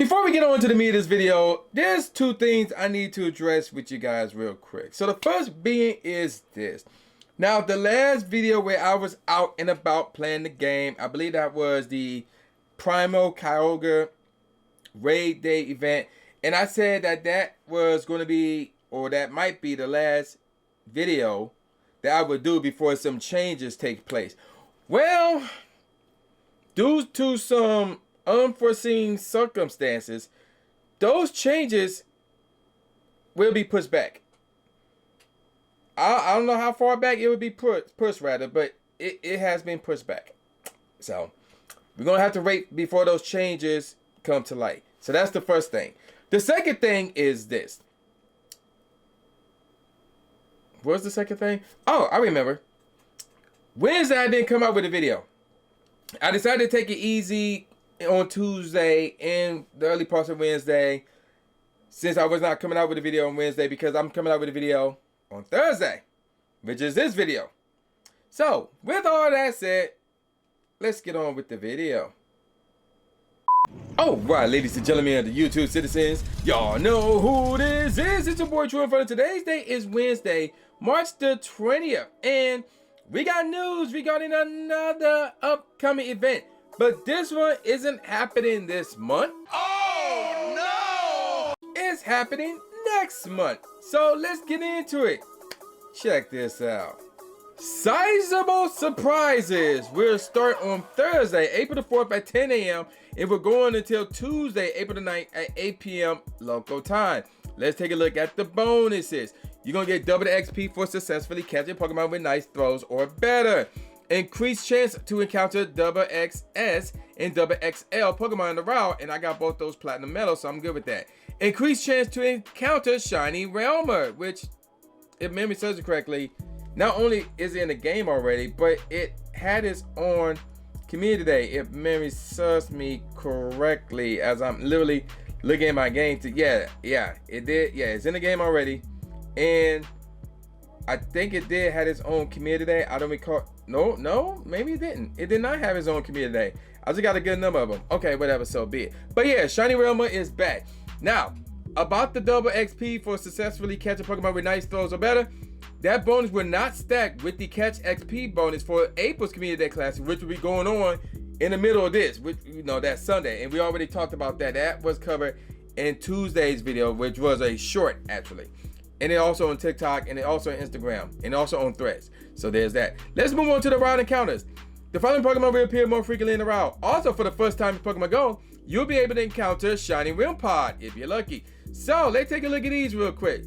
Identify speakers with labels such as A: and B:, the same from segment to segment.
A: Before we get on to the meat of this video, there's two things I need to address with you guys real quick. So the first being is this. Now, the last video where I was out and about playing the game, I believe that was the Primo Kyogre Raid Day event. And I said that that was going to be, or that might be the last video that I would do before some changes take place. Well, due to some unforeseen circumstances, those changes will be pushed back. I don't know how far back it would be pushed rather, but it has been pushed back. So we're going to have to wait before those changes come to light. So that's the first thing. The second thing is this. What's the second thing? Oh, I remember. Wednesday I didn't come out with a video. I decided to take it easy on Tuesday and the early parts of Wednesday, since I was not coming out with a video on Wednesday, because I'm coming out with a video on Thursday, which is this video. So with all that said, let's get on with the video. All right, ladies and gentlemen of the YouTube citizens, y'all know who this is. It's your boy True Inferno. Today's day is Wednesday, March the 20th, and we got news regarding another upcoming event. But this one isn't happening this month. Oh no! It's happening next month. So let's get into it. Check this out. Sizeable surprises will start on Thursday, April the 4th at 10 a.m. and will go on until Tuesday, April the 9th at 8 p.m. local time. Let's take a look at the bonuses. You're going to get double the XP for successfully catching Pokemon with nice throws or better. Increased chance to encounter double XS and double XL Pokemon in the route, and I got both those platinum medals, so I'm good with that. Increased chance to encounter Shiny Wailmer, which, if memory serves it correctly, not only is it in the game already, but it had its own community day, if memory serves me correctly, as I'm literally looking at my game. Yeah, it did. Yeah, it's in the game already, and I think it did have its own community day. I don't recall. No, maybe it didn't. It did not have its own community day. I just got a good number of them. Okay, whatever, so be it. But yeah, Shiny Wailmer is back. Now, about the double XP for successfully catching Pokemon with nice throws or better, that bonus will not stack with the catch XP bonus for April's community day class, which will be going on in the middle of this, which, you know, that's Sunday. And we already talked about that. That was covered in Tuesday's video, which was a short, actually. And it also on TikTok, and it also on Instagram, and also on Threads. So there's that. Let's move on to the route encounters. The following Pokemon will appear more frequently in the route. Also, for the first time in Pokemon Go, you'll be able to encounter Shiny Wimpod if you're lucky. So let's take a look at these real quick.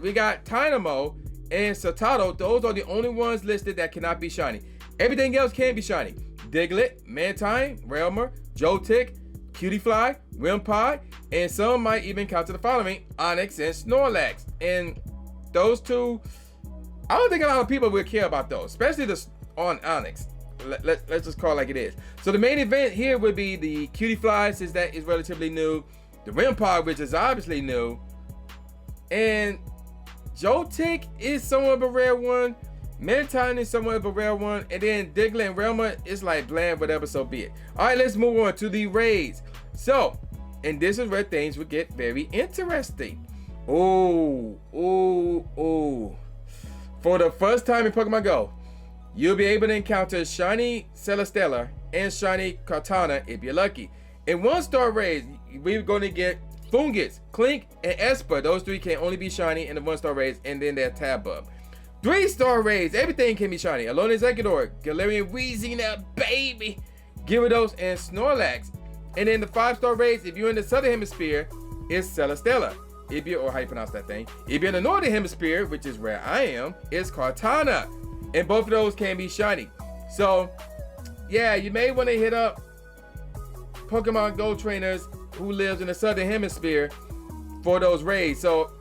A: We got Tynamo and Satado. Those are the only ones listed that cannot be shiny. Everything else can be shiny. Diglett, Mantine, Wailmer, Joltik, Cutiefly, Wimpod, and some might even encounter the following: Onix and Snorlax. And those two, I don't think a lot of people will care about those, especially on Onix. Let's just call it like it is. So the main event here would be the Cutiefly, since that is relatively new, the Wimpod, which is obviously new, and Joltik is somewhat of a rare one, Mantine is somewhat of a rare one, and then Diglett and Wailmer is like bland, whatever, so be it. All right, let's move on to the raids. So, and this is where things would get very interesting. Oh. For the first time in Pokemon Go, you'll be able to encounter Shiny Celestella and Shiny Kartana if you're lucky. In 1-star raids, we're going to get Fungus, Clink, and Esper. Those three can only be shiny in the 1-star raids, and then their Tabub. 3-star raids, everything can be shiny. Alolan Exeggutor, Galarian Weezing, baby, Gyarados, and Snorlax. And then the 5-star raids, if you're in the southern hemisphere, it's Celestella. If you're, or how you pronounce that thing. If you're in the northern hemisphere, which is where I am, it's Kartana. And both of those can be shiny. So, yeah, you may want to hit up Pokemon Go trainers who lives in the southern hemisphere for those raids. So,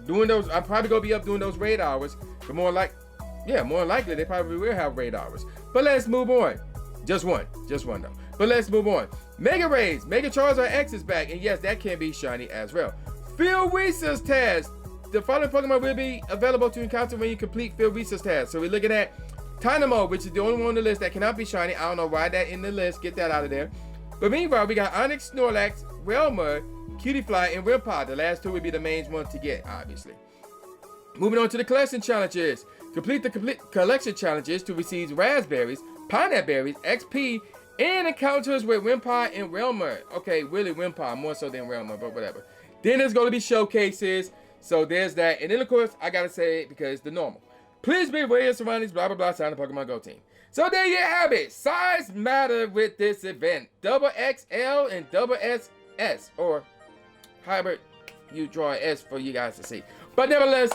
A: doing those, I'm probably gonna be up doing those raid hours. But more likely they probably will have raid hours. But let's move on. Just one though. But let's move on. Mega raids, Mega Charizard X is back, and yes, that can be shiny as well. Field Research Tasks. The following Pokemon will be available to encounter when you complete Field Research Tasks. So we're looking at Tynamo, which is the only one on the list that cannot be shiny. I don't know why that in the list. Get that out of there. But meanwhile, we got Onix, Snorlax, Wailmer, Cutiefly, and Wimpod. The last two would be the main ones to get, obviously. Moving on to the collection challenges. Complete the collection challenges to receive raspberries, pineapple berries, XP, and encounters with Wimpod and Wailmer. Okay, really Wimpod, more so than Wailmer, but whatever. Then there's going to be showcases. So there's that. And then, of course, I got to say it because the normal. Please be aware of your surroundings, blah, blah, blah, sign the Pokemon Go team. So there you have it. Size matter with this event. Double XL and double SS. Or however you draw an S for you guys to see. But nevertheless,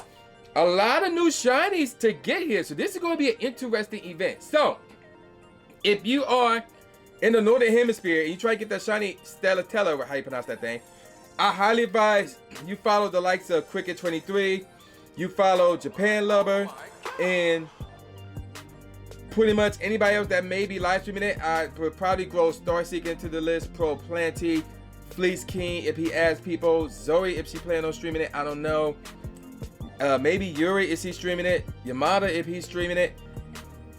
A: a lot of new shinies to get here. So this is going to be an interesting event. So if you are in the Northern Hemisphere and you try to get that shiny Celestella, how you pronounce that thing, I highly advise you follow the likes of Cricket23, you follow Japan Lover, and pretty much anybody else that may be live streaming it. I would probably grow Starseeker into the list, Pro Planty, Fleece King if he adds people, Zoe if she plan on streaming it, I don't know. Maybe Yuri if he's streaming it, Yamada if he's streaming it.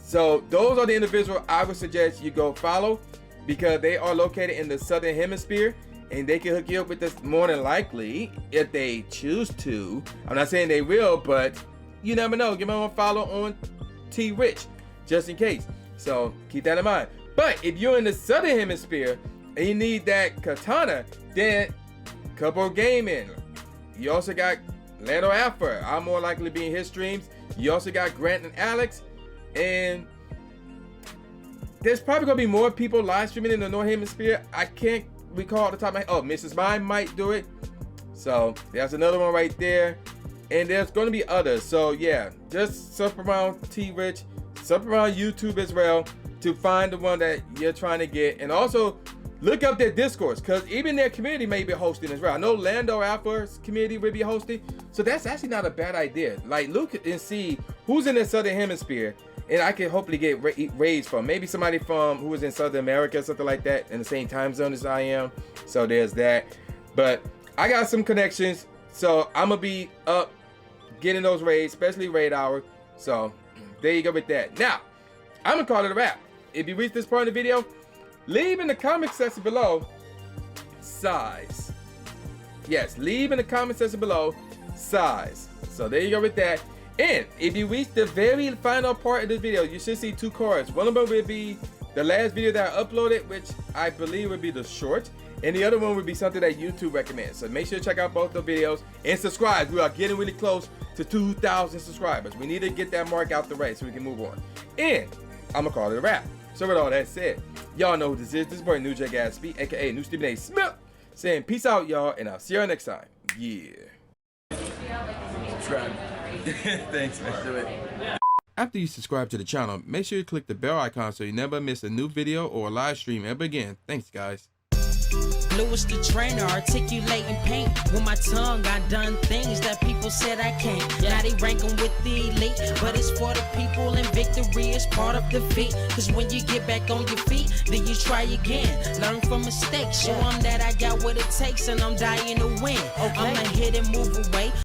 A: So those are the individuals I would suggest you go follow because they are located in the Southern Hemisphere. And they can hook you up with this more than likely if they choose to. I'm not saying they will, but you never know. Give them a follow on T Rich just in case. So keep that in mind. But if you're in the Southern Hemisphere and you need that Kartana, then Couple Gaming. You also got Lando Alpha. I'm more likely to be in his streams. You also got Grant and Alex. And there's probably going to be more people live streaming in the Northern Hemisphere. I can't recall at the top of my head. Oh, Mrs. Mime might do it. So there's another one right there. And there's going to be others. So yeah, just surf around T Rich, surf around YouTube as well to find the one that you're trying to get. And also look up their discourse because even their community may be hosting as well. I know Lando Alpha's community will be hosting. So that's actually not a bad idea. Like look and see who's in the Southern Hemisphere. And I can hopefully get raids from maybe somebody from who is in Southern America, something like that, in the same time zone as I am. So there's that. But I got some connections, so I'm gonna be up getting those raids, especially raid hour. So there you go with that. Now I'm gonna call it a wrap. If you reached this part of the video, leave in the comment section below size. Yes, leave in the comment section below size. So there you go with that. And if you reach the very final part of this video, you should see two cards. One of them will be the last video that I uploaded, which I believe would be the short. And the other one would be something that YouTube recommends. So make sure to check out both the videos and subscribe. We are getting really close to 2,000 subscribers. We need to get that mark out the way so we can move on. And I'm going to call it a wrap. So with all that said, y'all know who this is. This is boy New J Gatsby, aka New Stephen A. Smith, saying peace out, y'all, and I'll see y'all next time. Yeah. Subscribe. Thanks, man. Do it. After you subscribe to the channel, make sure you click the bell icon so you never miss a new video or a live stream ever again. Thanks, guys.
B: Lewis the trainer, articulating paint. With my tongue, I done things that people said I can't. Now they rank 'em with the elite, but it's for the people, and victory is part of defeat. Cause when you get back on your feet, then you try again. Learn from mistakes, show 'em that I got what it takes, and I'm dying to win. I'ma hit and move away.